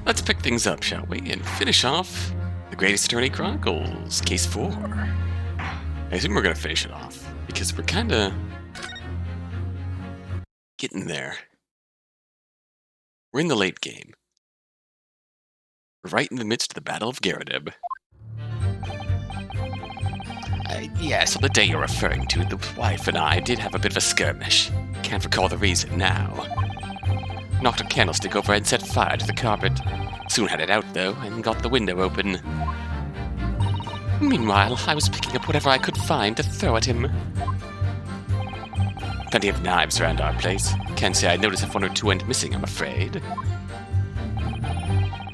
Let's pick things up, shall we, and finish off the Greatest Attorney Chronicles, Case 4. I assume we're going to finish it off, because we're kind of getting there. We're in the late game. We're right in the midst of the Battle of Garrideb. Yes, on the day you're referring to, the wife and I did have a bit of a skirmish. Can't recall the reason now. Knocked a candlestick over and set fire to the carpet. Soon had it out, though, and got the window open. Meanwhile, I was picking up whatever I could find to throw at him. Plenty of knives around our place. Can't say I noticed if one or two went missing, I'm afraid.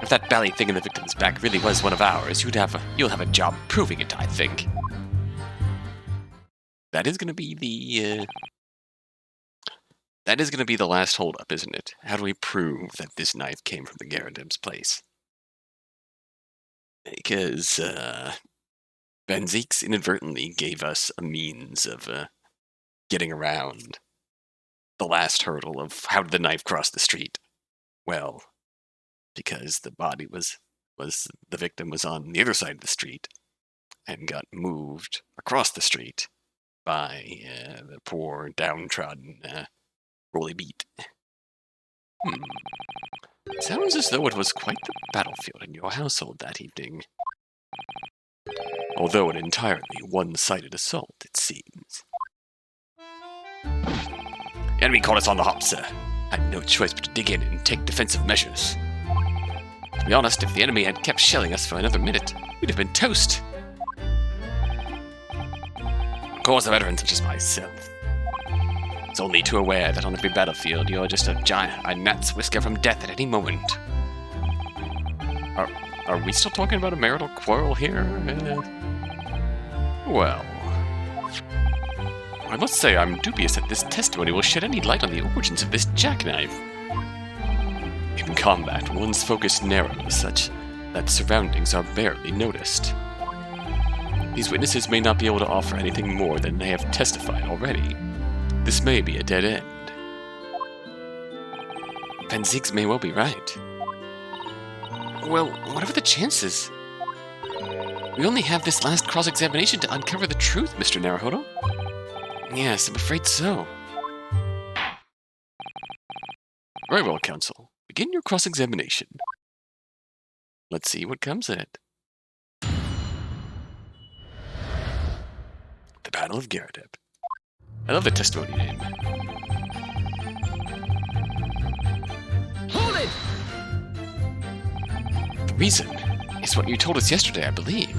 If that belly thing in the victim's back really was one of ours, you'll have a job proving it, I think. That is going to be the last holdup, isn't it? How do we prove that this knife came from the Garrideb's place? Because Van Zeeks inadvertently gave us a means of getting around the last hurdle of how did the knife cross the street. Well, because the body the victim was on the other side of the street and got moved across the street by the poor downtrodden Rolly Beat. Sounds as though it was quite the battlefield in your household that evening. Although an entirely one-sided assault, it seems. Enemy caught us on the hop, sir. Had no choice but to dig in and take defensive measures. To be honest, if the enemy had kept shelling us for another minute, we'd have been toast. Of course, a veteran such as myself is only too aware that on every battlefield you're just a gnat's whisker from death at any moment. Are we still talking about a marital quarrel here? Well, I must say I'm dubious that this testimony will shed any light on the origins of this jackknife. In combat, one's focus narrows such that surroundings are barely noticed. These witnesses may not be able to offer anything more than they have testified already. This may be a dead end. Van Zeeks may well be right. Well, what are the chances? We only have this last cross-examination to uncover the truth, Mr. Naruhodo. Yes, I'm afraid so. Very well, counsel. Begin your cross-examination. Let's see what comes of it. The Battle of Garrideb. I love the testimony name. Hold it! The reason is what you told us yesterday, I believe.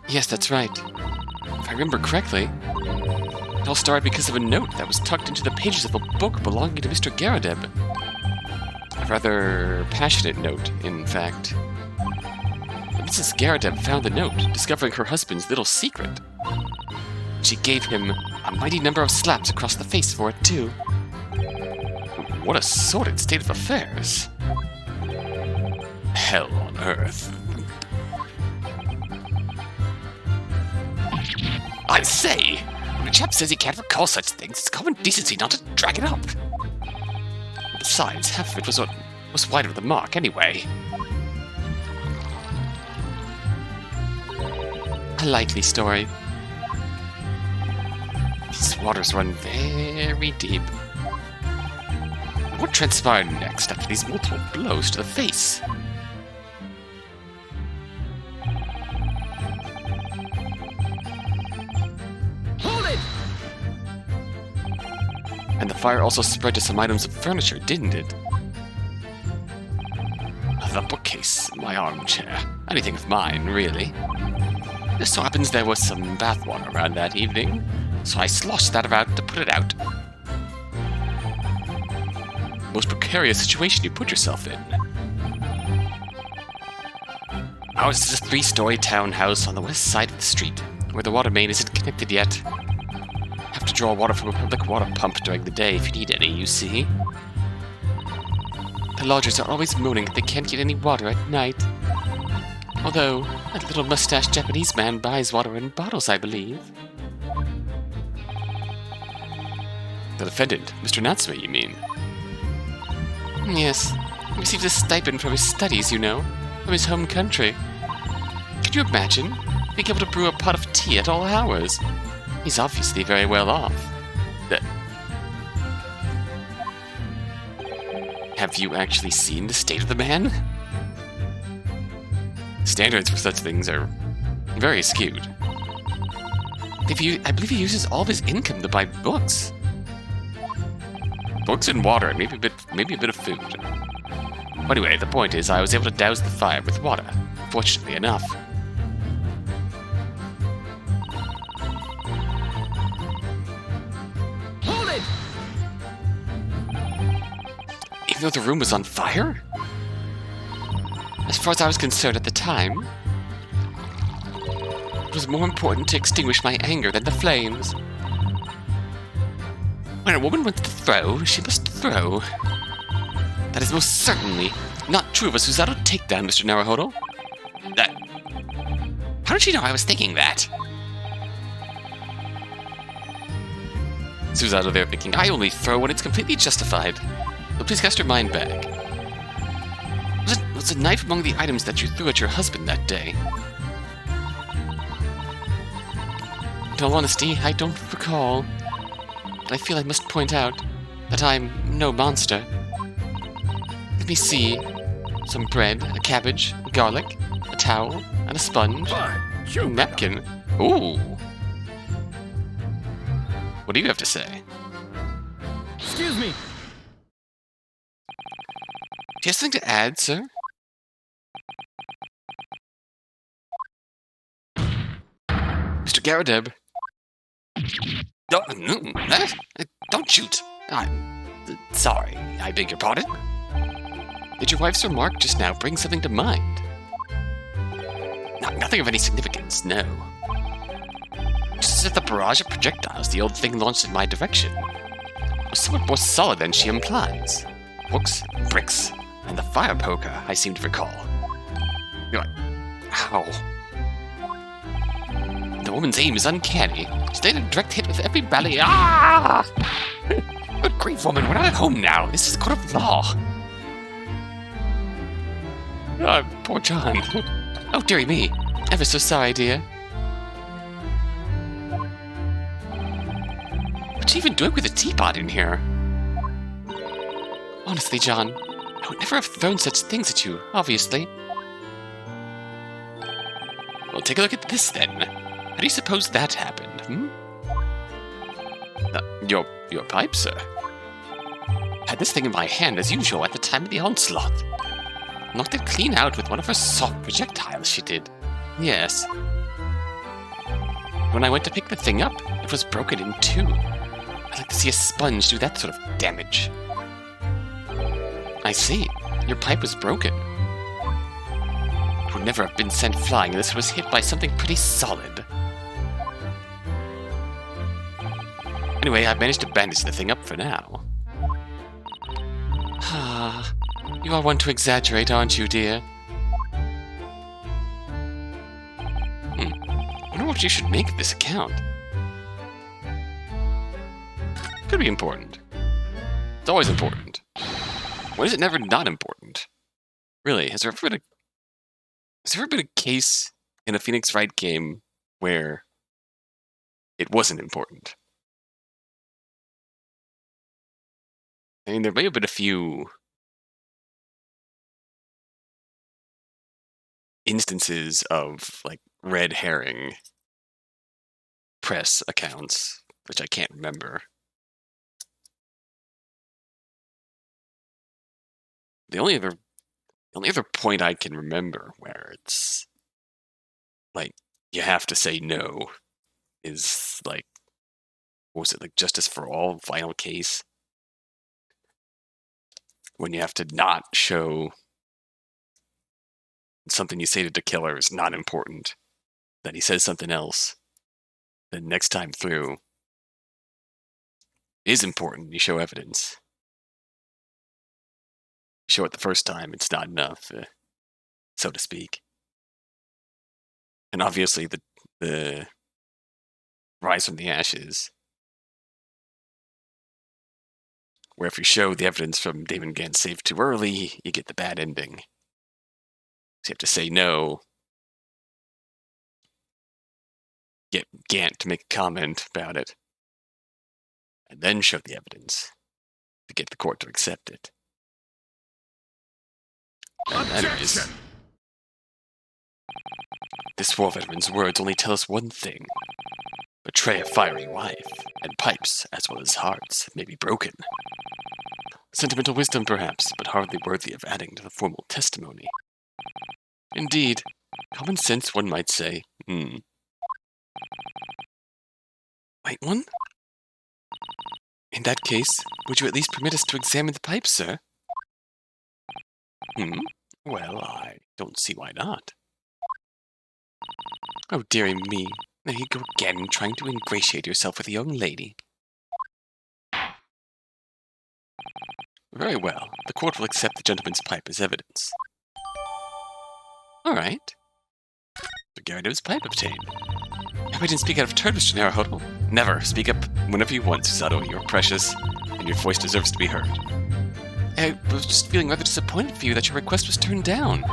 Yes, that's right. If I remember correctly, it all started because of a note that was tucked into the pages of a book belonging to Mr. Garrideb. A rather passionate note, in fact. Mrs. Garrideb found the note, discovering her husband's little secret. She gave him a mighty number of slaps across the face for it, too. What a sordid state of affairs. Hell on earth. I say, when a chap says he can't recall such things, it's common decency not to drag it up. Besides, half of it was wide of the mark anyway. A likely story. These waters run very deep. What transpired next after these multiple blows to the face? Hold it! And the fire also spread to some items of furniture, didn't it? The bookcase, my armchair, anything of mine, really. It so happens there was some bath water around that evening, so I sloshed that about to put it out. Most precarious situation you put yourself in. Ours is a 3-story townhouse on the west side of the street, where the water main isn't connected yet. Have to draw water from a public water pump during the day if you need any, you see. The lodgers are always moaning that they can't get any water at night. Although, that little mustached Japanese man buys water in bottles, I believe. The defendant, Mr. Natsume, you mean? Yes, He receives a stipend from his studies, you know, from his home country. Can you imagine being able to brew a pot of tea at all hours? He's obviously very well off. Have you actually seen the state of the man? Standards for such things are very skewed. I believe he uses all of his income to buy books. Books and water, and maybe a bit of food. Anyway, the point is I was able to douse the fire with water, fortunately enough. Hold it! Even though the room was on fire? As far as I was concerned at the time, it was more important to extinguish my anger than the flames. When a woman wants to throw, she must throw. That is most certainly not true of a Susato takedown, Mr. Naruhodo. How did she know I was thinking that? Susato there thinking, I only throw when it's completely justified. So please cast your mind back. Was a knife among the items that you threw at your husband that day? In all honesty, I don't recall. But I feel I must point out that I'm no monster. Let me see. Some bread, a cabbage, garlic, a towel, and a sponge. A napkin. Ooh. What do you have to say? Excuse me. Do you have something to add, sir? Mr. Garrideb. Don't shoot. I'm sorry. I beg your pardon? Did your wife's remark just now bring something to mind? Nothing of any significance, no. Just that the barrage of projectiles the old thing launched in my direction was somewhat more solid than she implies. Books, bricks, and the fire poker, I seem to recall. You're like, how? The woman's aim is uncanny. She stayed a direct hit with every bally. Ah! Good grief, woman, we're not at home now. This is a court of law. Oh, poor John. Oh, dearie me. Ever so sorry, dear. What's she even doing with a teapot in here? Honestly, John, I would never have thrown such things at you, obviously. Well, take a look at this, then. How do you suppose that happened, Your pipe, sir. Had this thing in my hand as usual at the time of the onslaught. Knocked it clean out with one of her soft projectiles, she did. Yes. When I went to pick the thing up, it was broken in two. I'd like to see a sponge do that sort of damage. I see. Your pipe was broken. It would never have been sent flying unless it was hit by something pretty solid. Anyway, I've managed to bandage the thing up for now. Ah, you are one to exaggerate, aren't you, dear? I wonder what you should make of this account. Could be important. It's always important. When is it never not important? Really, has there ever been a case in a Phoenix Wright game where it wasn't important? I mean, there may have been a few instances of, like, red herring press accounts, which I can't remember. The only other point I can remember where it's, like, you have to say no is, like, what was it, like, Justice for All, final case? When you have to not show something you say to the killer is not important, then he says something else, then next time through is important, you show evidence. You show it the first time, it's not enough, so to speak. And obviously the Rise from the Ashes where if you show the evidence from Damon Gant's save too early, you get the bad ending. So you have to say no, get Gant to make a comment about it, and then show the evidence to get the court to accept it. And anyways, this war veteran's words only tell us one thing. Betray a fiery wife, and pipes, as well as hearts, may be broken. Sentimental wisdom, perhaps, but hardly worthy of adding to the formal testimony. Indeed, common sense, one might say. Wait, one? In that case, would you at least permit us to examine the pipes, sir? Well, I don't see why not. Oh, dearie me. There you go again, trying to ingratiate yourself with a young lady. Very well. The court will accept the gentleman's pipe as evidence. All right. The Garrideb's pipe obtained. I didn't speak out of turn, Mr. Naruhodo. Never. Speak up whenever you want, Susato. You're precious, and your voice deserves to be heard. I was just feeling rather disappointed for you that your request was turned down.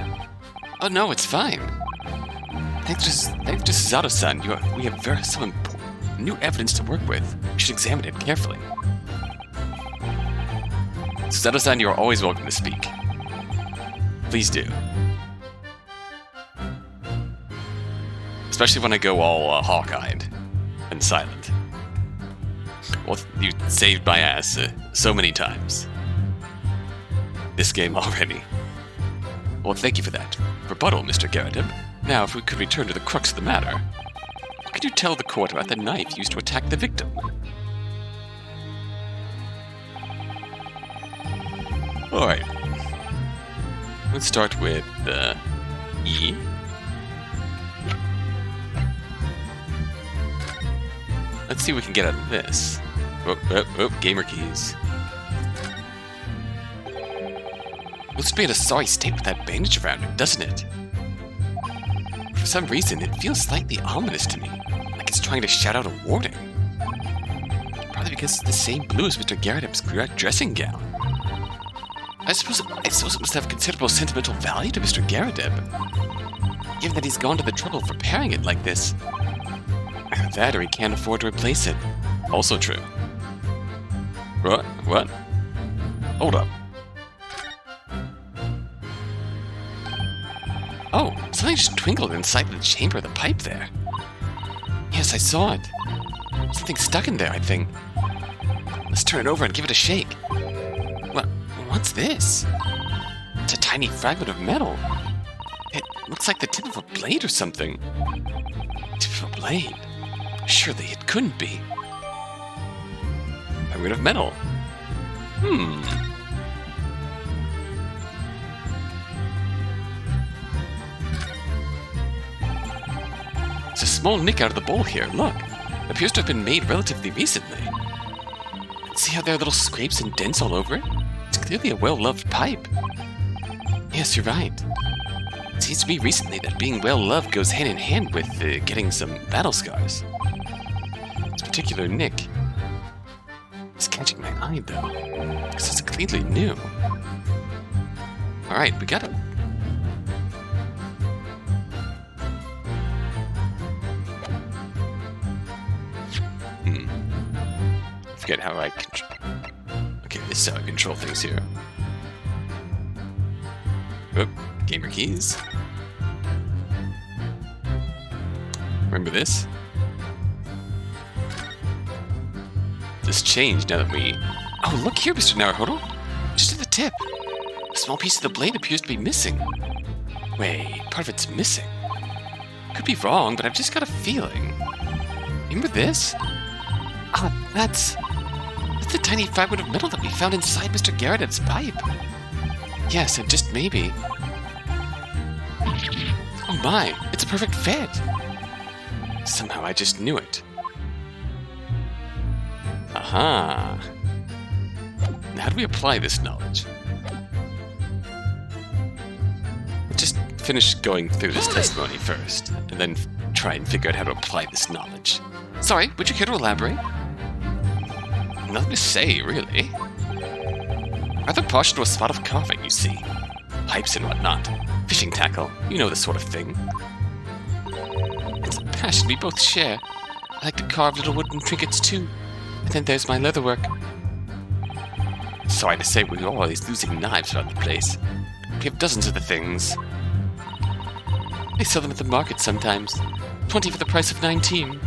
Oh no, it's fine. Thanks to Susato-san, we have some important new evidence to work with. You should examine it carefully. Susato-san, you are always welcome to speak. Please do. Especially when I go all hawk-eyed and silent. Well, you saved my ass so many times. This game already. Well, thank you for that. Rebuttal, Mr. Garrideb. Now, if we could return to the crux of the matter. What could you tell the court about the knife used to attack the victim? Alright. Let's start with E. Let's see what we can get out of this. Gamer keys. Looks to be in a sorry state with that bandage around it, doesn't it? For some reason, it feels slightly ominous to me, like it's trying to shout out a warning. Probably because it's the same blue as Mr. Garrideb's dressing gown. I suppose it must have considerable sentimental value to Mr. Garrideb, given that he's gone to the trouble of repairing it like this. That or he can't afford to replace it. Also true. What? Hold up. Oh, something just twinkled inside the chamber of the pipe there. Yes, I saw it. Something stuck in there, I think. Let's turn it over and give it a shake. What's this? It's a tiny fragment of metal. It looks like the tip of a blade or something. Tip of a blade? Surely it couldn't be. Fragment of metal. It's a small nick out of the bowl here, look. It appears to have been made relatively recently. See how there are little scrapes and dents all over it? It's clearly a well-loved pipe. Yes, you're right. It seems to me recently that being well-loved goes hand-in-hand with getting some battle scars. This particular nick is catching my eye, though, because it's clearly new. Alright, we got it. Forget how I control. Okay, this is how I control things here. Oop, gamer keys. Remember this? This changed now that we... Oh, look here, Mr. Naruhodo! Just at the tip. A small piece of the blade appears to be missing. Wait, part of it's missing. Could be wrong, but I've just got a feeling. Remember this? Ah, that's the tiny fragment of metal that we found inside Mr. Garrideb's pipe. Yes, and just maybe... Oh my, it's a perfect fit! Somehow I just knew it. Aha! Now how do we apply this knowledge? Let's just finish going through this testimony first, and then try and figure out how to apply this knowledge. Sorry, would you care to elaborate? Nothing to say, really. Rather partial to a spot of carving, you see. Pipes and whatnot. Fishing tackle. You know the sort of thing. It's a passion we both share. I like to carve little wooden trinkets too. And then there's my leatherwork. Sorry to say, we're always losing knives around the place. We have dozens of the things. They sell them at the market sometimes. 20 for the price of 19.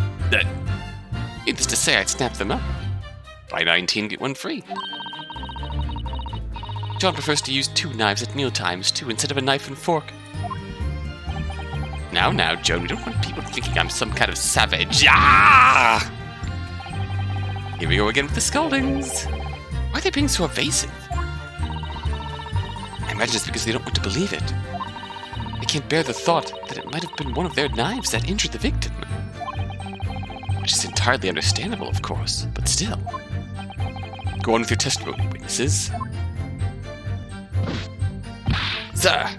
Needless to say, I'd snap them up. Buy 19, get one free. John prefers to use 2 knives at meal times, too, instead of a knife and fork. Now, Joan, we don't want people thinking I'm some kind of savage. Ah! Here we go again with the scoldings. Why are they being so evasive? I imagine it's because they don't want to believe it. They can't bear the thought that it might have been one of their knives that injured the victim. Which is entirely understandable, of course, but still. Go on with your testimony, witnesses. Sir!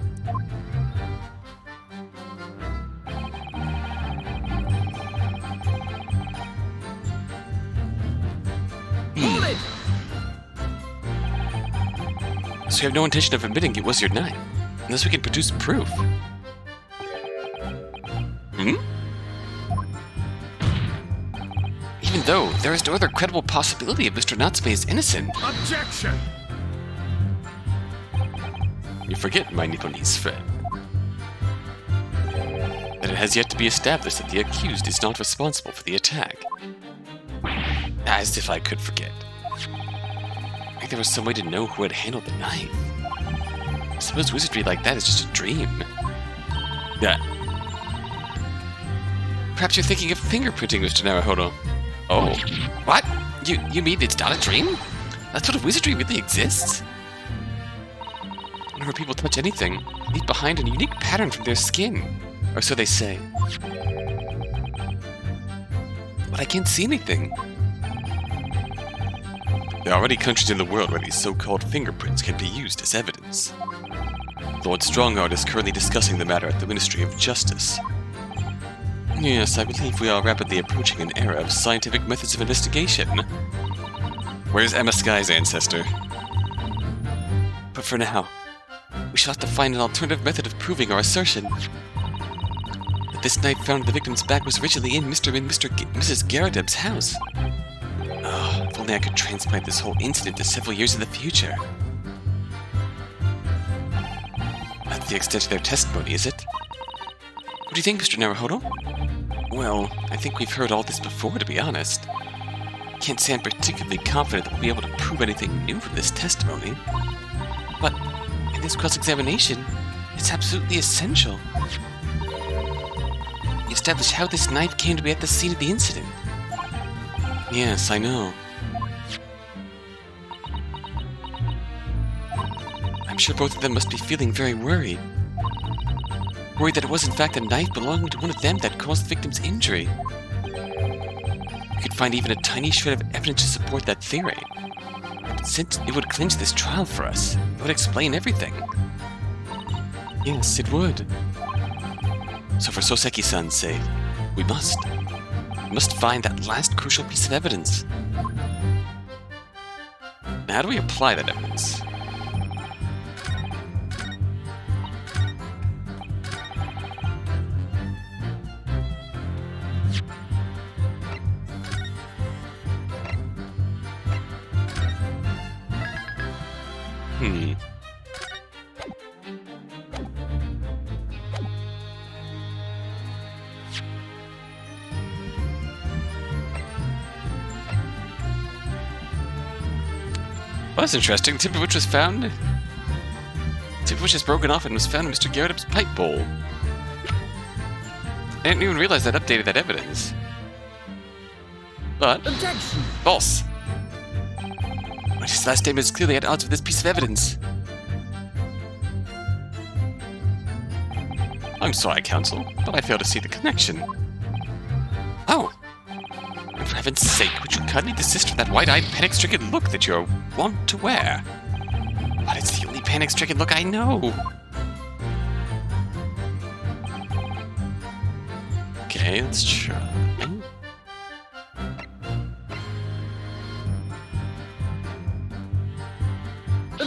Hold it! So you have no intention of admitting it was your knife, unless we can produce proof. Even though there is no other credible possibility of Mr. Natsume is innocent. Objection! You forget, my Nipponese friend, that it has yet to be established that the accused is not responsible for the attack. As if I could forget. Like there was some way to know who had handled the knife. I suppose wizardry like that is just a dream. Yeah. Perhaps you're thinking of fingerprinting, Mr. Naruhodo. Oh. What? You mean it's not a dream? That sort of wizardry really exists? Whenever people touch anything, they leave behind a unique pattern from their skin. Or so they say. But I can't see anything. There are already countries in the world where these so-called fingerprints can be used as evidence. Lord Strongheart is currently discussing the matter at the Ministry of Justice. Yes, I believe we are rapidly approaching an era of scientific methods of investigation. Where's Emma Sky's ancestor? But for now, we shall have to find an alternative method of proving our assertion. That this knife found in the victim's back was originally in Mrs. Garrideb's house. Oh, if only I could transplant this whole incident to several years in the future. That's the extent of their testimony, is it? What do you think, Mr. Naruhodo? Well, I think we've heard all this before, to be honest. Can't say I'm particularly confident that we'll be able to prove anything new from this testimony. But in this cross-examination, it's absolutely essential. You establish how this knife came to be at the scene of the incident. Yes, I know. I'm sure both of them must be feeling very worried. Worried that it was in fact a knife belonging to one of them that caused the victim's injury. We could find even a tiny shred of evidence to support that theory. Since it would clinch this trial for us, it would explain everything. Yes, it would. So for Soseki-san's sake, we must find that last crucial piece of evidence. Now, how do we apply that evidence? Well, that's interesting. The tip of which was found... The tip of which is broken off and was found in Mr. Garrideb's pipe bowl. I didn't even realize that updated that evidence. But... Objection! False! But his last statement is clearly at odds with this piece of evidence. I'm sorry, Counsel, but I fail to see the connection. Oh! And for heaven's sake, would you kindly desist from that wide-eyed, panic-stricken look that you're wont to wear? But it's the only panic-stricken look I know! Okay, let's try...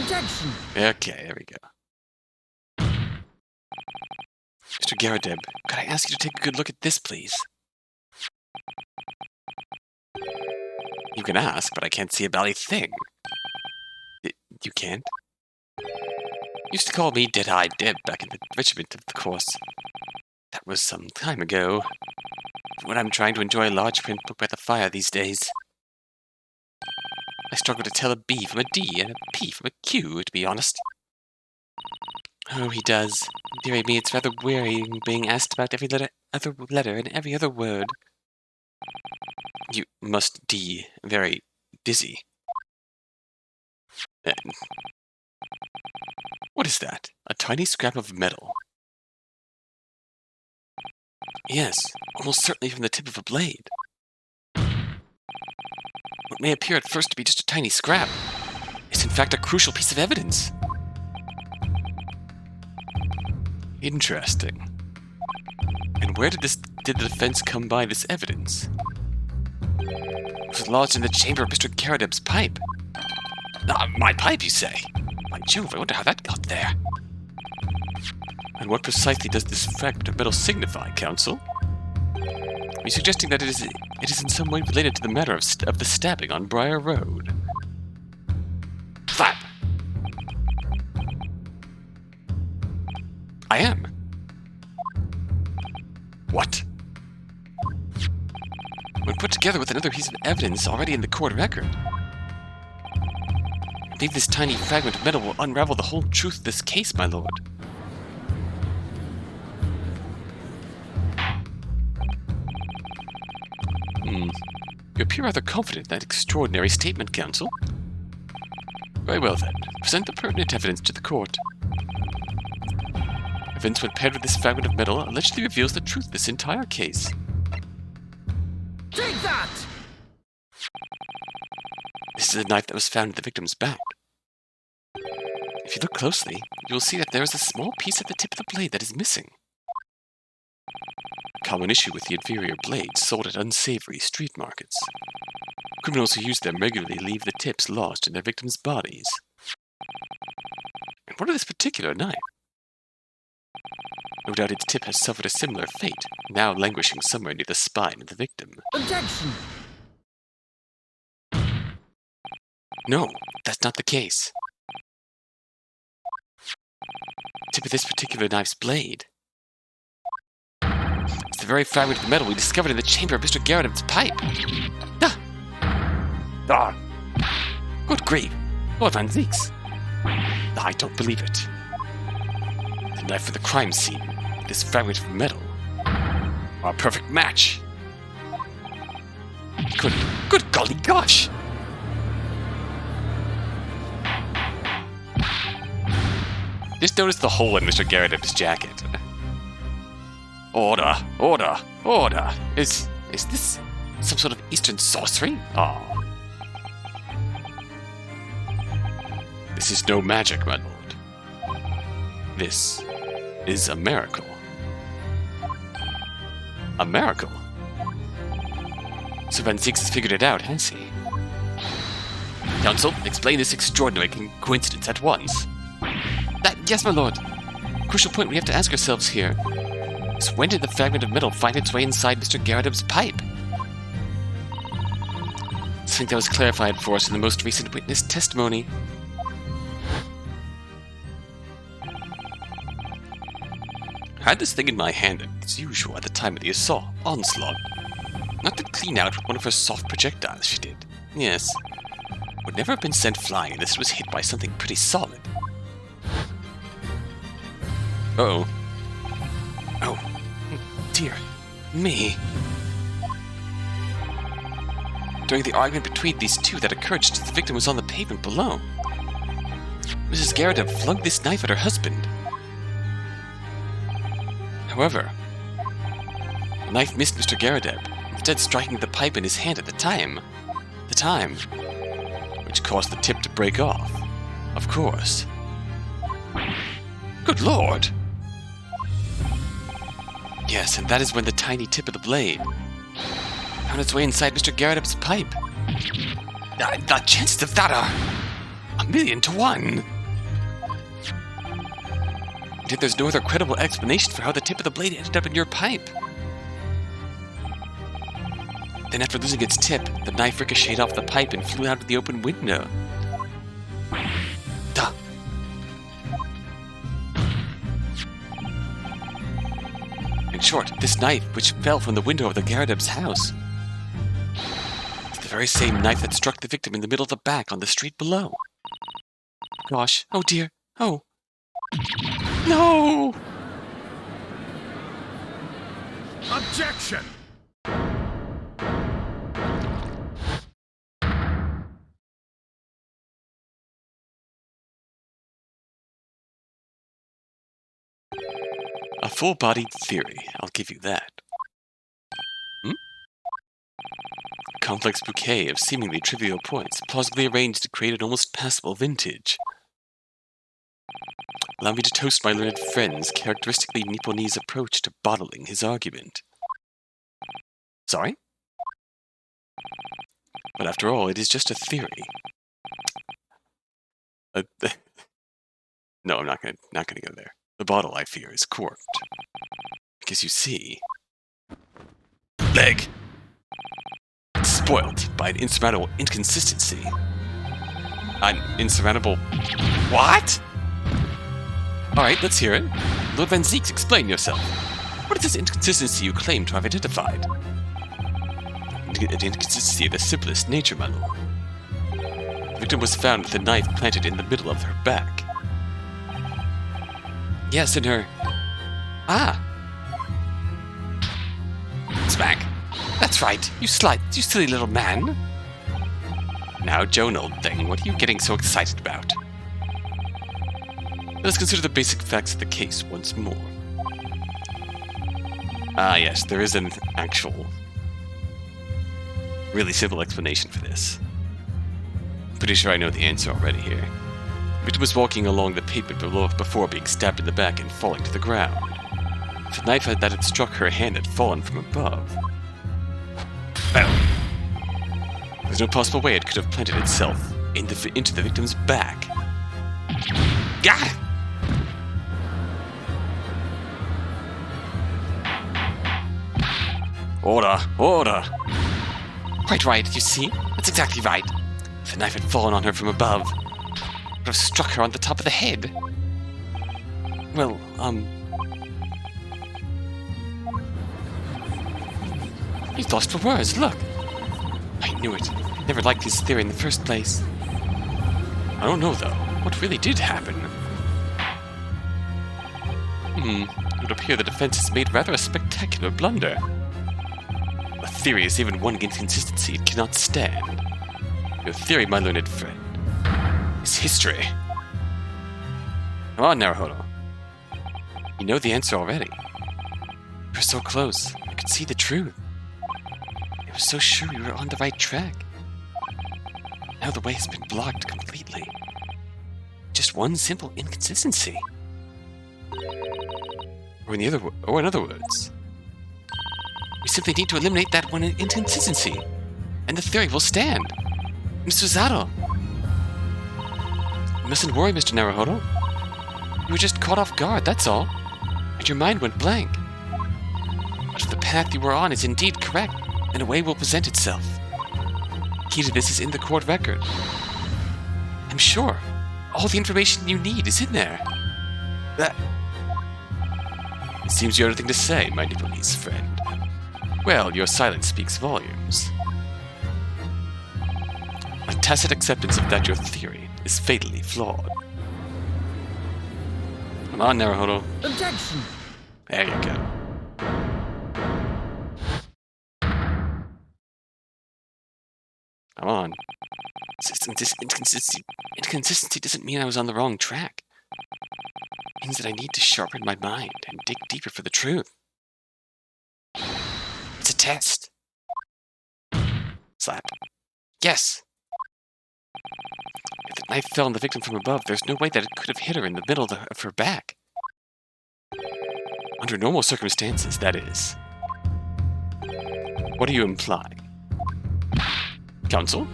Objection! Okay, there we go. Mr. Garrideb, could I ask you to take a good look at this, please? You can ask, but I can't see a bally thing. You can't? Used to call me Dead-Eyed Deb back in the regiment, of course. That was some time ago. When I'm trying to enjoy a large print book by the fire these days. I struggle to tell a B from a D and a P from a Q, to be honest. Oh, he does. Dearie me, it's rather wearying being asked about every other letter and every other word. You must be very busy. What is that? A tiny scrap of metal. Yes, almost certainly from the tip of a blade. What may appear at first to be just a tiny scrap is in fact a crucial piece of evidence. Interesting. And where did the defense come by this evidence? It was lodged in the chamber of Mr. Garrideb's pipe. My pipe, you say? By Jove, I wonder how that got there. And what precisely does this fragment of metal signify, Counsel? Are you suggesting that it is in some way related to the matter of the stabbing on Briar Road? Flap! I am. What? When put together with another piece of evidence already in the court record, I believe this tiny fragment of metal will unravel the whole truth of this case, my lord. You appear rather confident in that extraordinary statement, Counsel. Very well, then. Present the pertinent evidence to the court. Evidence when paired with this fragment of metal allegedly reveals the truth of this entire case. Take that! This is a knife that was found in the victim's back. If you look closely, you will see that there is a small piece at the tip of the blade that is missing. A common issue with the inferior blades sold at unsavory street markets. Criminals who use them regularly leave the tips lodged in their victims' bodies. And what of this particular knife? No doubt its tip has suffered a similar fate, now languishing somewhere near the spine of the victim. Objection! No, that's not the case. Tip of this particular knife's blade. It's the very fragment of metal we discovered in the chamber of Mr. Garrideb's pipe. Good grief, Lord Van Zeeks. I don't believe it. The knife for the crime scene, this fragment of metal, are a perfect match. Good golly gosh! Just notice the hole in Mr. Garrideb's jacket. Order, order, order! Is this some sort of Eastern sorcery? Oh. This is no magic, my lord. This is a miracle. A miracle? So Van Zeeks has figured it out, has he? Counsel, explain this extraordinary coincidence at once. Yes, my lord. Crucial point we have to ask ourselves here is when did the fragment of metal find its way inside Mr. Garrideb's pipe? Something that was clarified for us in the most recent witness testimony. I had this thing in my hand as usual at the time of the onslaught. Not to clean out one of her soft projectiles she did. Yes. Would never have been sent flying unless it was hit by something pretty solid. Uh-oh. Oh, dear me. During the argument between these two that occurred just as the victim was on the pavement below, Mrs. Garrideb flung this knife at her husband. However, the knife missed Mr. Garrideb, instead striking the pipe in his hand at the time, which caused the tip to break off, of course. Good lord! Yes, and that is when the tiny tip of the blade found its way inside Mr. Garrideb's pipe. The chances of that are 1,000,000 to 1. And yet there's no other credible explanation for how the tip of the blade ended up in your pipe. Then after losing its tip, the knife ricocheted off the pipe and flew out of the open window. Duh. In short, this knife, which fell from the window of the Garrideb's house, is the very same knife that struck the victim in the middle of the back on the street below. Gosh, oh dear, oh. No! Objection! A full-bodied theory, I'll give you that. A complex bouquet of seemingly trivial points, plausibly arranged to create an almost passable vintage. Allow me to toast my learned friend's characteristically Nipponese approach to bottling his argument. Sorry? But after all, it is just a theory. No, I'm not gonna go there. The bottle, I fear, is corked. Because you see... Leg! It's spoilt by an insurmountable inconsistency. An insurmountable... What? Alright, let's hear it. Lord Van Zeeks, explain yourself. What is this inconsistency you claim to have identified? An inconsistency of the simplest nature, my lord. The victim was found with a knife planted in the middle of her back. Yes, in her... Ah! Smack! That's right, you silly little man! Now, Joan, old thing, what are you getting so excited about? Let us consider the basic facts of the case once more. Ah, yes, there is an actual, really simple explanation for this. Pretty sure I know the answer already here. The victim was walking along the pavement before being stabbed in the back and falling to the ground. If the knife that had struck her hand had fallen from above, well, there's no possible way it could have planted itself into the victim's back. Gah! Order! Order! Quite right, you see? That's exactly right. If the knife had fallen on her from above, it would have struck her on the top of the head. Well, He's lost for words, look! I knew it. Never liked his theory in the first place. I don't know, though. What really did happen? It would appear the defense has made rather a spectacular blunder. A theory is even one inconsistency it cannot stand. Your theory, my learned friend, is history. Come on, Naruhodo. You know the answer already. You were so close. You could see the truth. I was so sure we were on the right track. Now the way has been blocked completely. Just one simple inconsistency. Or in other words, we simply need to eliminate that one inconsistency, and the theory will stand. Mr. Zato! You mustn't worry, Mr. Naruhodo. You were just caught off guard, that's all. And your mind went blank. But if the path you were on is indeed correct, then a way will present itself. The key to this is in the court record. I'm sure. All the information you need is in there. It seems you have nothing to say, my Nipponese friend. Well, your silence speaks volumes. A tacit acceptance of that your theory is fatally flawed. Come on, Naruhodo. Objection! There you go. Come on. This inconsistency doesn't mean I was on the wrong track. It means that I need to sharpen my mind and dig deeper for the truth. It's a test. Slap. Yes. If the knife fell on the victim from above, there's no way that it could have hit her in the middle of her back. Under normal circumstances, that is. What are you implying? Counsel?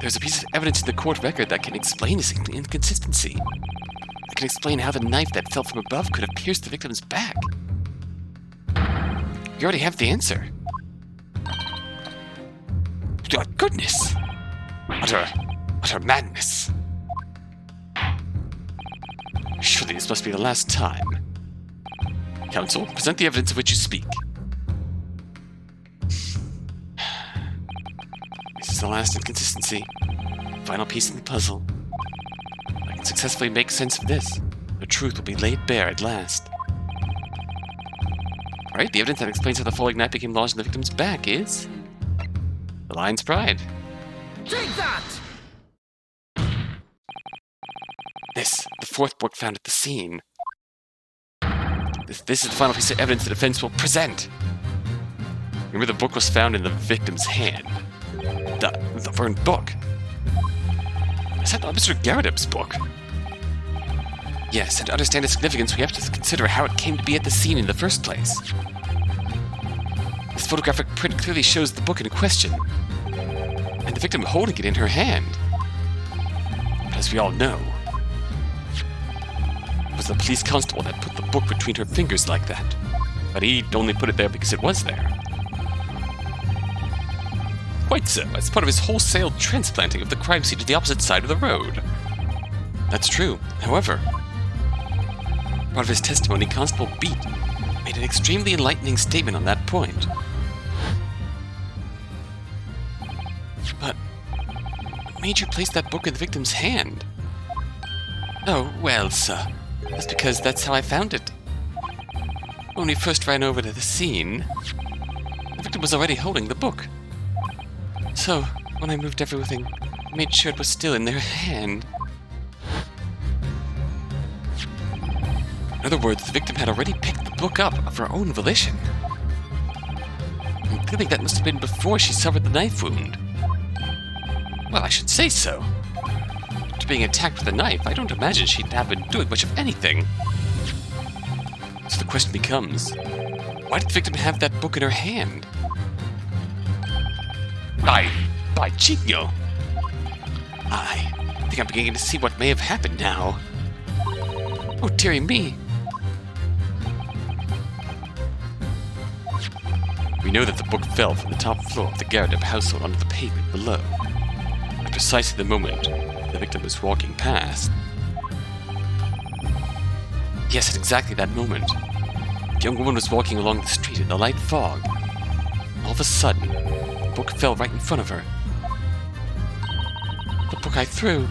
There's a piece of evidence in the court record that can explain this inconsistency. The can explain how the knife that fell from above could have pierced the victim's back. You already have the answer. Oh, goodness! Utter madness. Surely this must be the last time. Counsel, present the evidence of which you speak. This is the last inconsistency. Final piece in the puzzle. If I can successfully make sense of this, the truth will be laid bare at last. Alright, the evidence that explains how the falling knife became lodged in the victim's back is... the lion's pride. Take that! This, the fourth book found at the scene. This is the final piece of evidence the defense will present. Remember, the book was found in the victim's hand. The burned book. Is that not Mr. Garrideb's book? Yes, and to understand its significance, we have to consider how it came to be at the scene in the first place. This photographic print clearly shows the book in question, and the victim holding it in her hand. But as we all know, it was the police constable that put the book between her fingers like that. But he'd only put it there because it was there. Quite so, as part of his wholesale transplanting of the crime scene to the opposite side of the road. That's true. However, part of his testimony, Constable Beat made an extremely enlightening statement on that point. But what made you place that book in the victim's hand? Oh, well, sir, that's because that's how I found it. When we first ran over to the scene, the victim was already holding the book. So, when I moved everything, I made sure it was still in their hand. In other words, the victim had already picked the book up of her own volition. And clearly that must have been before she suffered the knife wound. Well, I should say so. After being attacked with a knife, I don't imagine she'd have been doing much of anything. So the question becomes, why did the victim have that book in her hand? By Chico! I think I'm beginning to see what may have happened now. Oh, dearie me. We know that the book fell from the top floor of the Garrideb household onto the pavement below, at precisely the moment the victim was walking past. Yes, at exactly that moment, the young woman was walking along the street in the light fog. All of a sudden, the book fell right in front of her. The book I threw.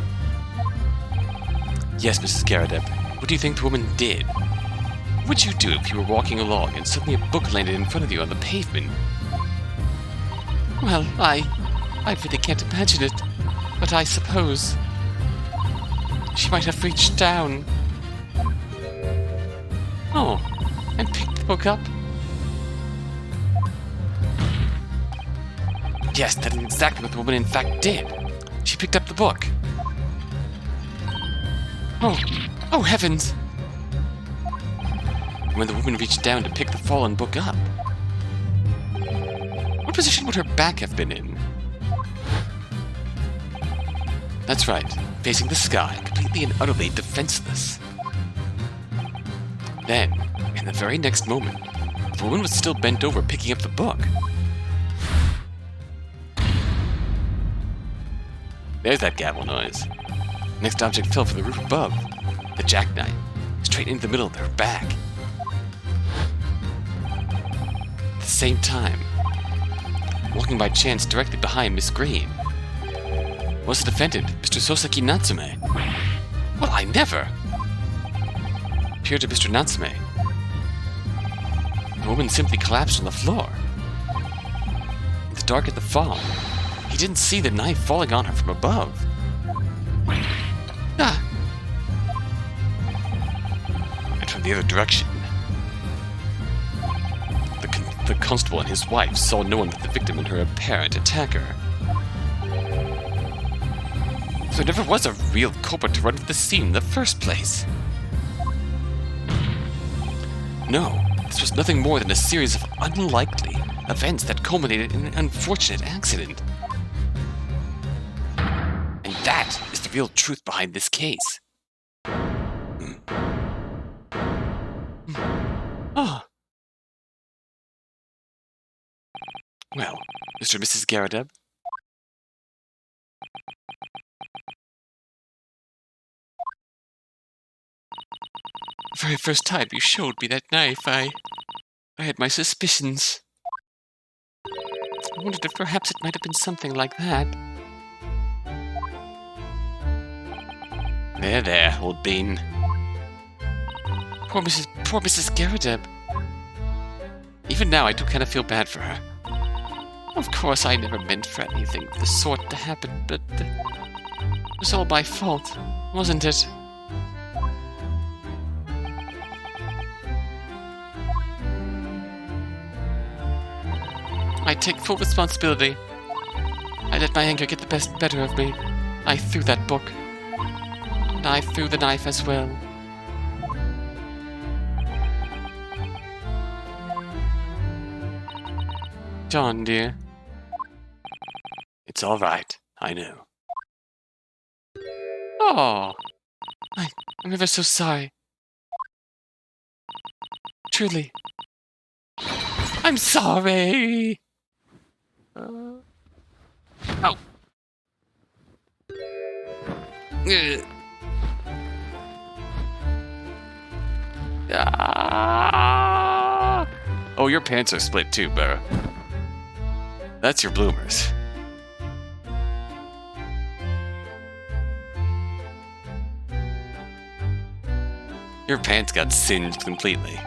Yes, Mrs. Garrideb. What do you think the woman did? What would you do if you were walking along and suddenly a book landed in front of you on the pavement? Well, I really can't imagine it, but I suppose she might have reached down. Oh, and picked the book up? Yes, that is exactly what the woman in fact did. She picked up the book. Oh heavens! When the woman reached down to pick the fallen book up, what position would her back have been in? That's right, facing the sky, completely and utterly defenseless. Then, in the very next moment, the woman was still bent over picking up the book. There's that gavel noise. The next object fell from the roof above. The jackknife, straight into the middle of her back. At the same time, walking by chance directly behind Miss Green, was the defendant, Mr. Soseki Natsume. Well, I never! Appeared to Mr. Natsume. The woman simply collapsed on the floor. In the dark at the fall, he didn't see the knife falling on her from above. Ah! And from the other direction, the constable and his wife saw no one but the victim and her apparent attacker. So there never was a real culprit to run to the scene in the first place. No, this was nothing more than a series of unlikely events that culminated in an unfortunate accident. And that is the real truth behind this case. Well, Mr. and Mrs. Garrideb? The very first time you showed me that knife, I had my suspicions. I wondered if perhaps it might have been something like that. There, old bean. Poor Mrs. Garrideb. Even now, I do kind of feel bad for her. Of course, I never meant for anything of the sort to happen, but it was all my fault, wasn't it? I take full responsibility. I let my anger get the better of me. I threw that book. And I threw the knife as well. John, dear. It's all right, I know. Oh, I'm ever so sorry. Truly. I'm sorry! Oh. Ah. Oh, your pants are split too, Burr. That's your bloomers. Your pants got singed completely.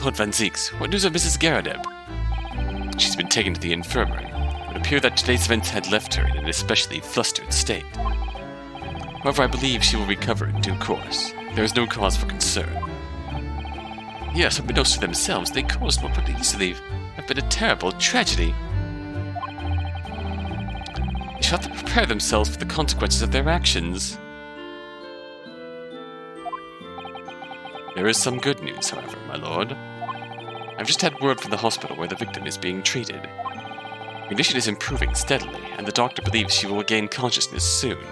Lord Van Zeeks, what news of Mrs. Garrideb? She's been taken to the infirmary. It would appear that today's events had left her in an especially flustered state. However, I believe she will recover in due course. There is no cause for concern. Yes, unbeknownst to themselves, they caused what would easily have been a terrible tragedy. They shall have to prepare themselves for the consequences of their actions. There is some good news, however, my lord. I've just had word from the hospital where the victim is being treated. Her condition is improving steadily, and the doctor believes she will regain consciousness soon.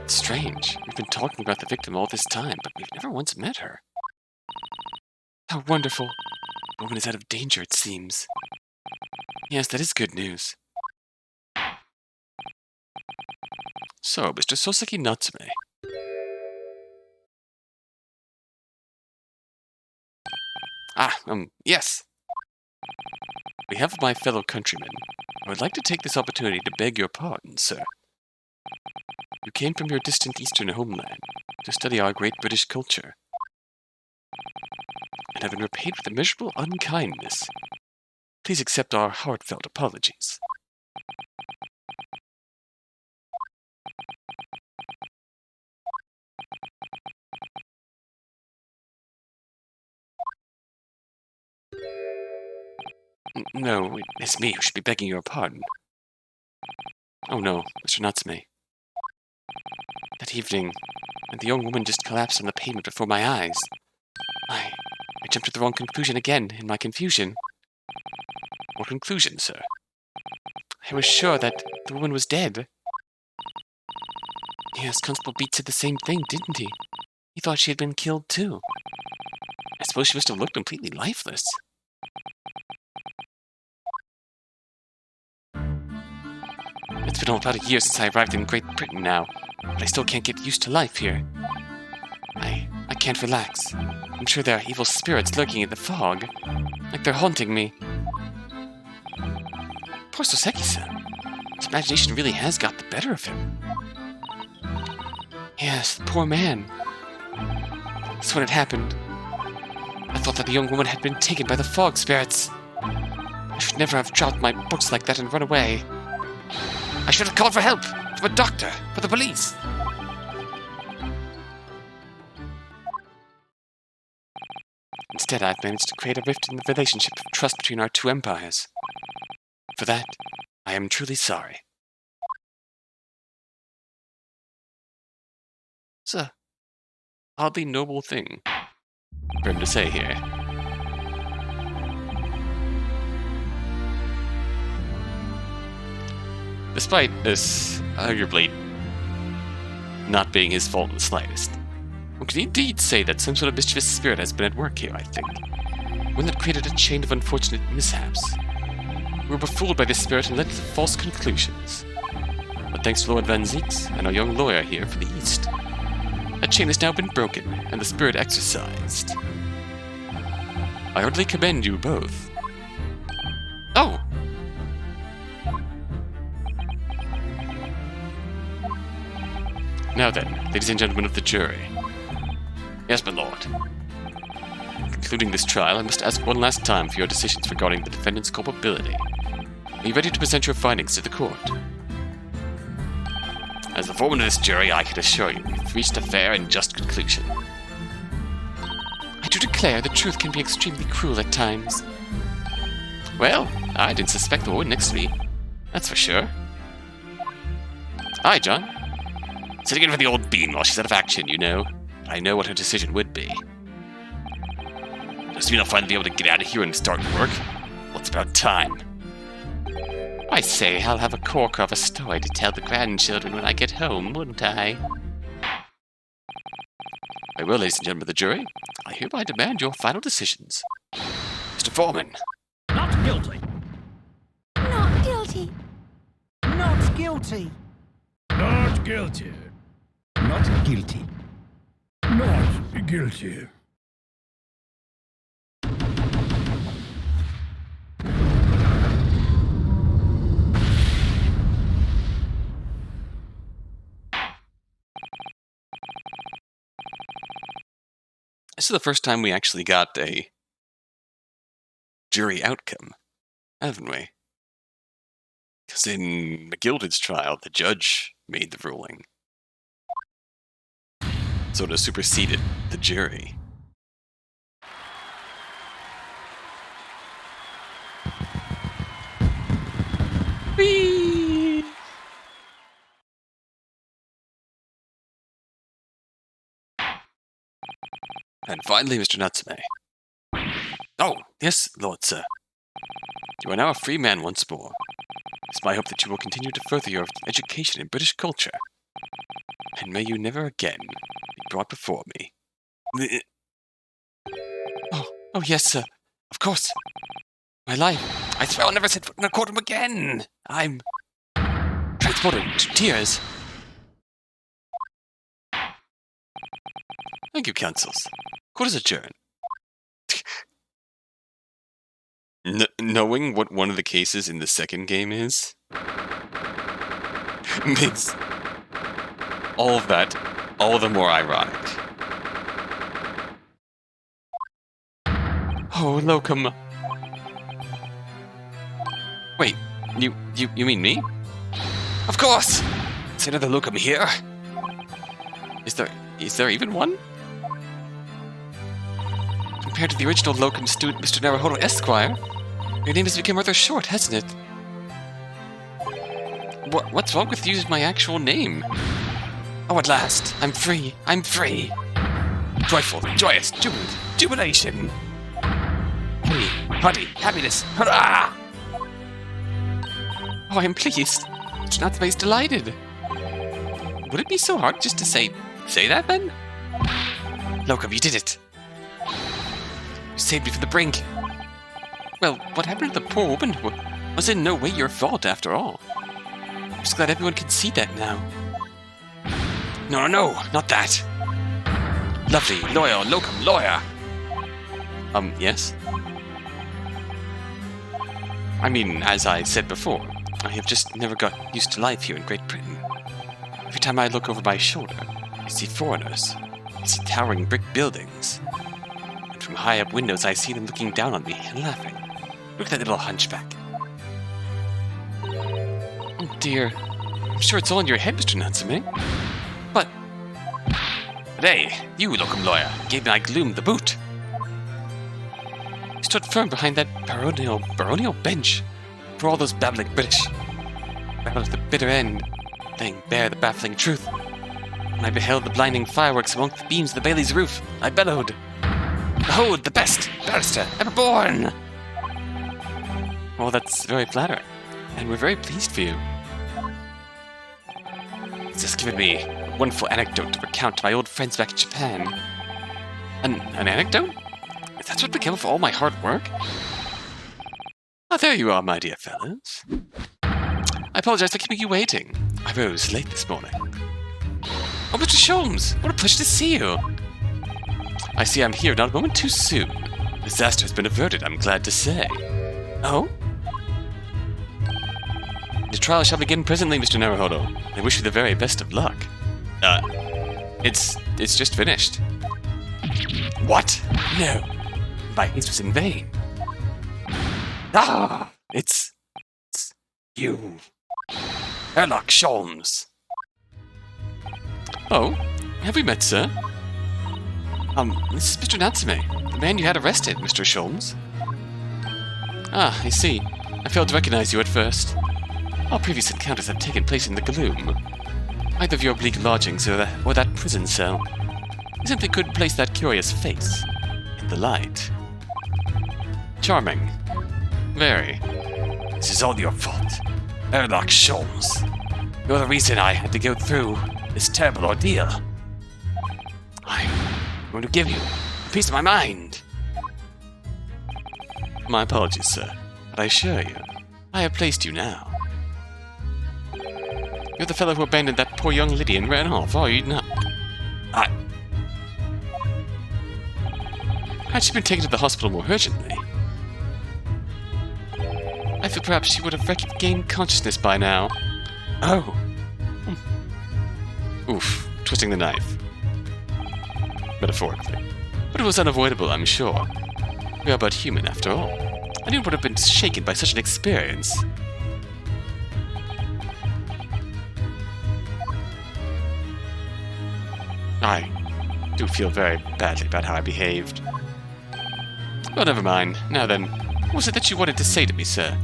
It's strange. We've been talking about the victim all this time, but we've never once met her. How wonderful. The woman is out of danger, it seems. Yes, that is good news. So, Mr. Soseki Natsume. Yes. On behalf of my fellow countrymen, I would like to take this opportunity to beg your pardon, sir. You came from your distant eastern homeland to study our great British culture, and have been repaid with immeasurable unkindness. Please accept our heartfelt apologies. No, it's me who should be begging your pardon. Oh no, Mr. Natsume. That evening, when the young woman just collapsed on the pavement before my eyes, I jumped to the wrong conclusion again in my confusion. What conclusion, sir? I was sure that the woman was dead. Yes, Constable Beat said the same thing, didn't he? He thought she had been killed too. I suppose she must have looked completely lifeless. It's been about a year since I arrived in Great Britain now, but I still can't get used to life here. I can't relax. I'm sure there are evil spirits lurking in the fog, like they're haunting me. Poor Soseki-san. His imagination really has got the better of him. Yes, the poor man. That's when it happened. I thought that the young woman had been taken by the fog spirits. I should never have dropped my books like that and run away. I should have called for help, from a doctor, for the police. Instead, I've managed to create a rift in the relationship of trust between our two empires. For that, I am truly sorry. It's a oddly noble thing for him to say here. Despite this arguably not being his fault in the slightest, One can indeed say that some sort of mischievous spirit has been at work here, I think. One that created a chain of unfortunate mishaps. We were befooled by this spirit and led to false conclusions. But thanks to Lord Van Zieks and our young lawyer here from the East, that chain has now been broken and the spirit exorcised. I heartily commend you both. Oh! Now then, ladies and gentlemen of the jury. Yes, my lord. Concluding this trial, I must ask one last time for your decisions regarding the defendant's culpability. Are you ready to present your findings to the court? As the foreman of this jury, I can assure you we've reached a fair and just conclusion. I do declare the truth can be extremely cruel at times. Well, I didn't suspect the woman next to me. That's for sure. Hi, John. Sitting in for the old bean while she's out of action, you know. But I know what her decision would be. Doesn't mean I'll finally be able to get out of here and start work. Well, it's about time. I say, I'll have a corker of a story to tell the grandchildren when I get home, wouldn't I? Very well, ladies and gentlemen of the jury. I hereby demand your final decisions. Mr. Foreman. Not guilty. Not guilty. Not guilty. Not guilty. Not guilty. Not guilty. This is the first time we actually got a jury outcome, haven't we? Because in McGilded's trial, the judge made the ruling. Sort of superseded the jury. Whee! And finally, Mr. Natsume. Oh, yes, Lord Sir. You are now a free man once more. It's my hope that you will continue to further your education in British culture. And may you never again be brought before me. Oh, yes, sir. Of course. My life. I swear I'll never set foot in a courtroom again. I'm transported to tears. Thank you, counsels. Court is adjourned. Knowing what one of the cases in the second game is makes all of that all the more ironic. Oh, Locum. Wait, you mean me? Of course! Is another Locum here? Is there even one? Compared to the original Locum student, Mr. Naruhodo Esquire, your name has become rather short, hasn't it? What's wrong with using my actual name? Oh, at last! I'm free! I'm free! Joyful, joyous, jubilant, jubilation! Hey, hearty, happiness, hurrah! Oh, I am pleased. Mr. Natsume is delighted. Would it be so hard just to say that then? Locum, you did it. You saved me from the brink. Well, what happened to the poor woman was in no way your fault, after all. I'm just glad everyone can see that now. No, not that. Lovely, loyal, Locum, lawyer. Yes? I mean, as I said before, I have just never got used to life here in Great Britain. Every time I look over my shoulder, I see foreigners. I see towering brick buildings. And from high up windows, I see them looking down on me and laughing. Look at that little hunchback. Oh dear. I'm sure it's all in your head, Mr. Natsume. But hey, you, Locum lawyer, gave my gloom the boot. You stood firm behind that baronial bench for all those babbling British. Battled to the bitter end, laying bare the baffling truth. When I beheld the blinding fireworks among the beams of the Bailey's roof, I bellowed, "Behold, the best barrister ever born!" Well, that's very flattering, and we're very pleased for you. It's just given me wonderful anecdote to recount to my old friends back in Japan. An anecdote? That's what became of all my hard work? Ah, there you are, my dear fellows. I apologize for keeping you waiting. I rose late this morning. Oh, Mr. Sholmes, what a pleasure to see you. I see I'm here not a moment too soon. Disaster has been averted, I'm glad to say. Oh? The trial shall begin presently, Mr. Naruhodo. I wish you the very best of luck. It's just finished. What? No. My haste was in vain. Ah! It's you. Sherlock Sholmes. Oh, have we met, sir? This is Mr. Natsume, the man you had arrested, Mr. Sholmes. Ah, I see. I failed to recognize you at first. All previous encounters have taken place in the gloom. Either of your bleak lodgings or that prison cell. You simply couldn't place that curious face in the light. Charming. Very. This is all your fault. Sherlock Sholmes. You're the reason I had to go through this terrible ordeal. I'm going to give you a piece of my mind. My apologies, sir, but I assure you, I have placed you now. You're the fellow who abandoned that poor young lady and ran off, are you not? Had she been taken to the hospital more urgently, I feel perhaps she would have regained consciousness by now. Oh. Oof, twisting the knife. Metaphorically. But it was unavoidable, I'm sure. We are but human, after all. Anyone would have been shaken by such an experience. I do feel very badly about how I behaved. Well, never mind. Now then, what was it that you wanted to say to me, sir?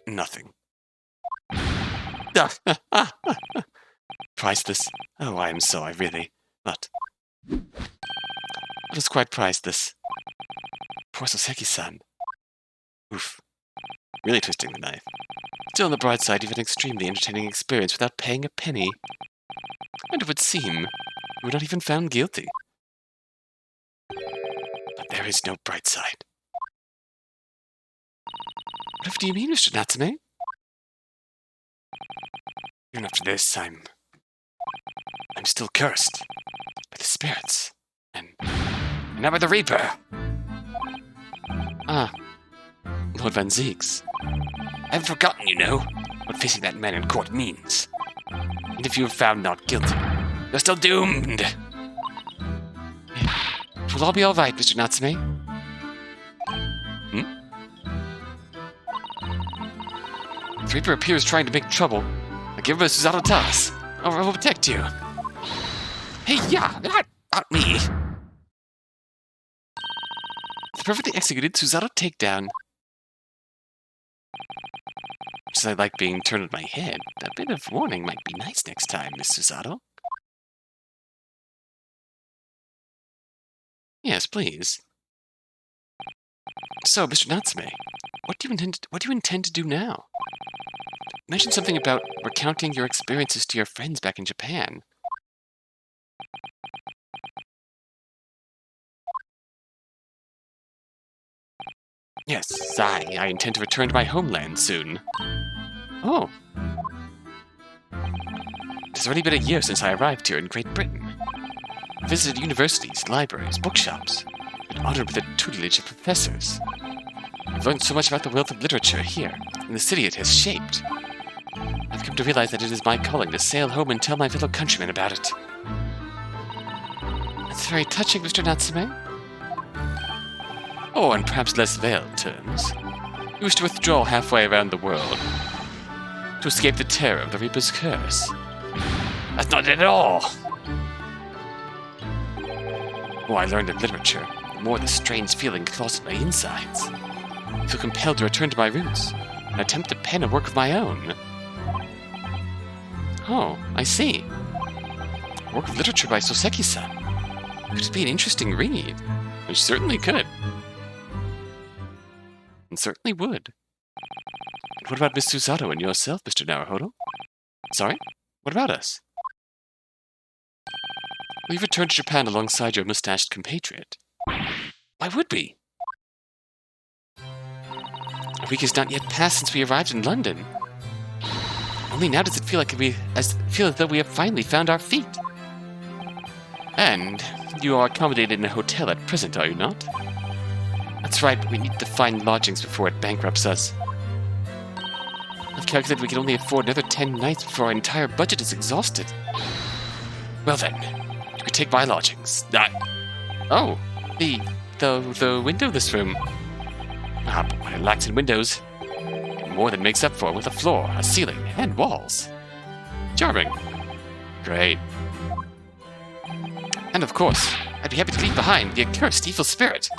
Nothing. Priceless. Oh, I am sorry, really. But it was quite priceless. Poor Soseki-san. Oof. Really twisting the knife. Still, on the bright side, you've had an extremely entertaining experience without paying a penny. And it would seem you were not even found guilty. But there is no bright side. What do you mean, Mr. Natsume? Even after this, I'm still cursed by the spirits, and now by the Reaper. Ah, Lord Van Ziegs. I haven't forgotten, you know, what facing that man in court means. And if you are found not guilty, you're still doomed. It will all be all right, Mr. Natsume. The Reaper appears trying to make trouble. Now give him a Susato toss, or I will protect you. Hey, yeah, not me. The perfectly executed Susato takedown. Just as I like being turned on my head, a bit of warning might be nice next time, Miss Susato. Yes, please. So, Mr. Natsume, what do you intend to do now? You mentioned something about recounting your experiences to your friends back in Japan. Yes, I intend to return to my homeland soon. Oh. It has already been a year since I arrived here in Great Britain. I visited universities, libraries, bookshops, been honored with the tutelage of professors. I've learned so much about the wealth of literature here, and the city it has shaped. I've come to realize that it is my calling to sail home and tell my fellow countrymen about it. That's very touching, Mr. Natsume. Or, in perhaps less veiled terms, you wish to withdraw halfway around the world to escape the terror of the Reaper's curse. That's not it at all! The more I learned in literature, the more the strange feeling claws at my insides. I feel compelled to return to my roots and attempt to pen a work of my own. Oh, I see. A work of literature by Soseki-san. Could it be an interesting read? It certainly could. And certainly would. But what about Miss Susato and yourself, Mr. Naruhodo? Sorry? What about us? Will you return to Japan alongside your mustached compatriot? Why would we? A week has not yet passed since we arrived in London. Only now does it feel as though we have finally found our feet. And you are accommodated in a hotel at present, are you not? That's right, but we need to find lodgings before it bankrupts us. I've calculated we can only afford another 10 nights before our entire budget is exhausted. Well then, you could take my lodgings. Oh, the window of this room. Ah, but what it lacks in windows, it more than makes up for with a floor, a ceiling, and walls. Charming. Great. And of course, I'd be happy to leave behind the accursed evil spirit.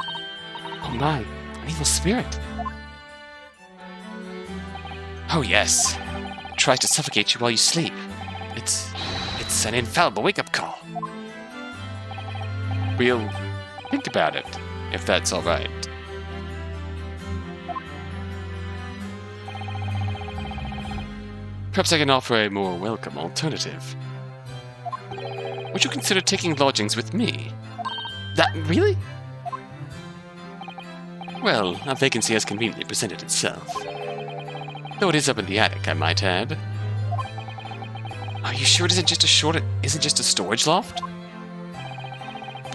Oh my, an evil spirit. Oh yes, it tries to suffocate you while you sleep. It's an infallible wake-up call. We'll think about it, if that's all right. Perhaps I can offer a more welcome alternative. Would you consider taking lodgings with me? That really? Well, a vacancy has conveniently presented itself. Though it is up in the attic, I might add. Are you sure it isn't just a storage loft?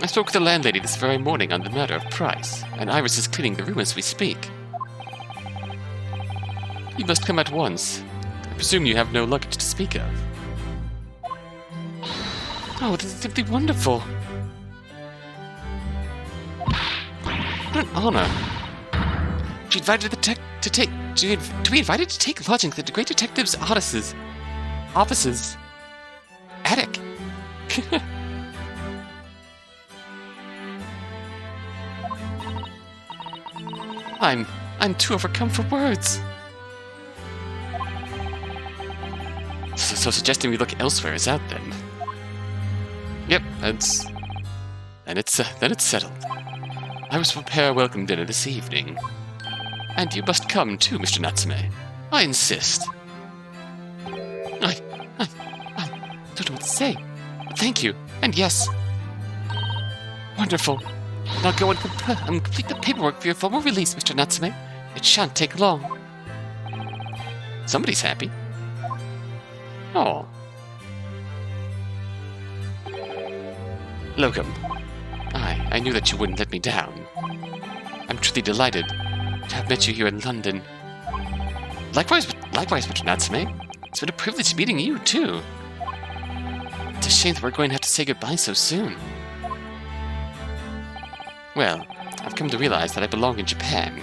I spoke with the landlady this very morning on the matter of price, and Iris is cleaning the room as we speak. You must come at once. I presume you have no luggage to speak of. Oh, this is simply wonderful. What an honor. To be invited to take lodgings at the great detective's offices. Attic. I'm too overcome for words. So suggesting we look elsewhere is out then. Yep, then it's settled. I was to prepare a welcome dinner this evening. And you must come too, Mr. Natsume. I insist. I don't know what to say. But thank you, and yes. Wonderful. Now go and complete the paperwork for your formal release, Mr. Natsume. It shan't take long. Somebody's happy. Oh. Locum. I knew that you wouldn't let me down. I'm truly delighted to have met you here in London. Likewise, Mr. Natsume. It's been a privilege meeting you, too. It's a shame that we're going to have to say goodbye so soon. Well, I've come to realize that I belong in Japan.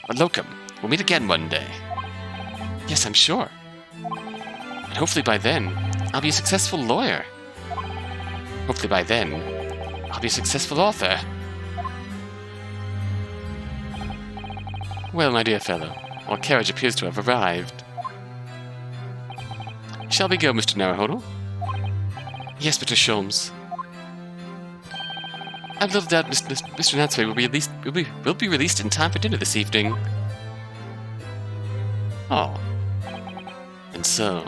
But Locum, we'll meet again one day. Yes, I'm sure. And hopefully by then, I'll be a successful lawyer. Hopefully by then, I'll be a successful author. Well, my dear fellow, our carriage appears to have arrived. Shall we go, Mr. Naruhodo? Yes, Mr. Sholmes. I've little doubt Mr. Natsume will be released in time for dinner this evening. Oh. And so...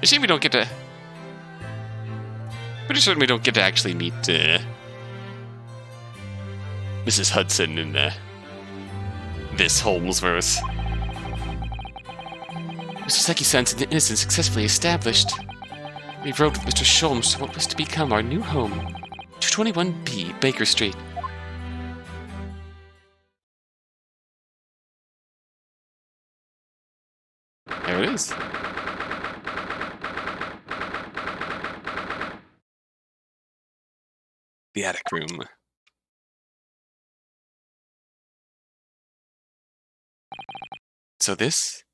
a shame we don't get to... pretty certain we don't get to actually meet, Mrs. Hudson in, this Holmesverse. Mr. Seki-san's innocence successfully established. We wrote with Mr. Sholmes what was to become our new home. 221B, Baker Street. There it is. The attic room. So this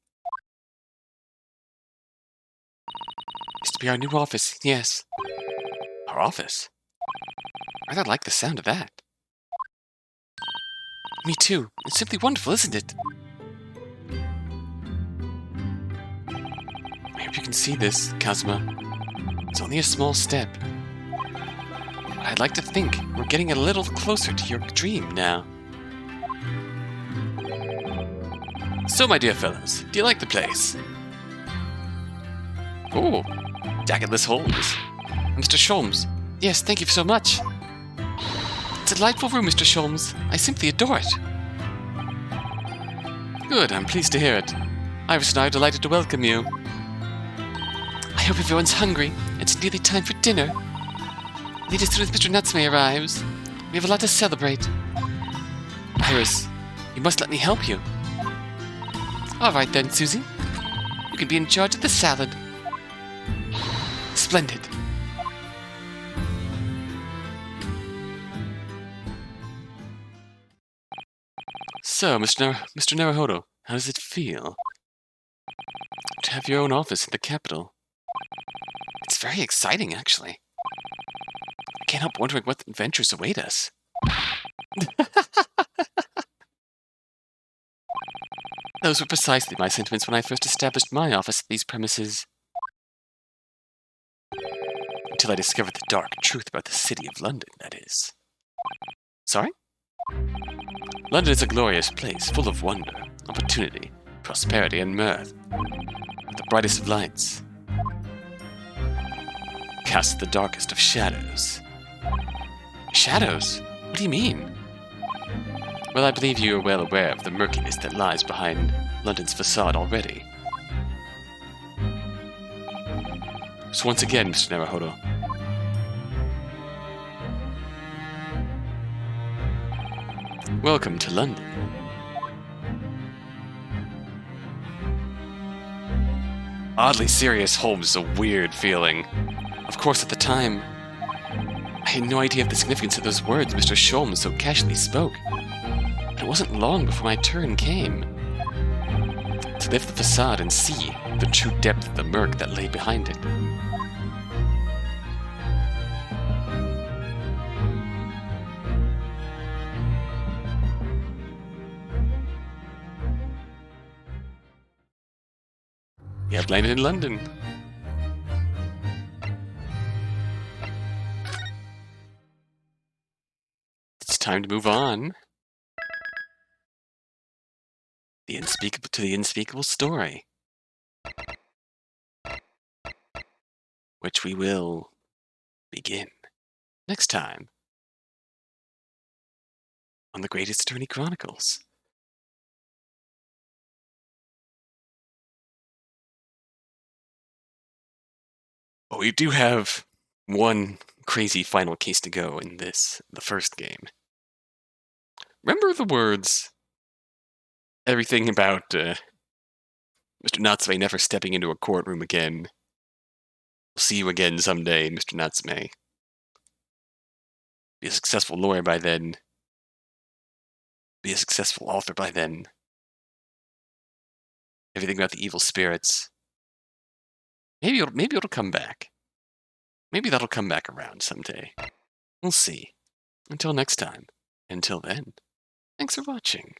is to be our new office, yes. Our office? I rather like the sound of that. Me too. It's simply wonderful, isn't it? I hope you can see this, Kazuma. It's only a small step. But I'd like to think we're getting a little closer to your dream now. So, my dear fellows, do you like the place? Oh, jacketless Holmes. Mr. Sholmes. Yes, thank you so much. It's a delightful room, Mr. Sholmes. I simply adore it. Good, I'm pleased to hear it. Iris and I are delighted to welcome you. I hope everyone's hungry. It's nearly time for dinner. Lead us through as Mr. Natsume arrives. We have a lot to celebrate. Iris, you must let me help you. All right then, Susie. You can be in charge of the salad. Splendid. So, Mr. Naruhodo, how does it feel to have your own office in the capital? It's very exciting, actually. I can't help wondering what adventures await us. Those were precisely my sentiments when I first established my office at these premises. Until I discovered the dark truth about the city of London, that is. Sorry? London is a glorious place, full of wonder, opportunity, prosperity, and mirth. With the brightest of lights casts the darkest of shadows. Shadows? What do you mean? Well, I believe you are well aware of the murkiness that lies behind London's facade already. So once again, Mr. Naruhodo, welcome to London. Oddly serious Holmes is a weird feeling. Of course, at the time, I had no idea of the significance of those words Mr. Sholmes so casually spoke. It wasn't long before my turn came to lift the facade and see the true depth of the murk that lay behind it. We have landed in London. It's time to move on. To the unspeakable story, which we will begin next time on the Greatest Attorney Chronicles. But we do have one crazy final case to go in the first game. Remember the words, everything about Mr. Natsume never stepping into a courtroom again. We'll see you again someday, Mr. Natsume. Be a successful lawyer by then. Be a successful author by then. Everything about the evil spirits. Maybe it'll come back. Maybe that'll come back around someday. We'll see. Until next time. Until then, thanks for watching.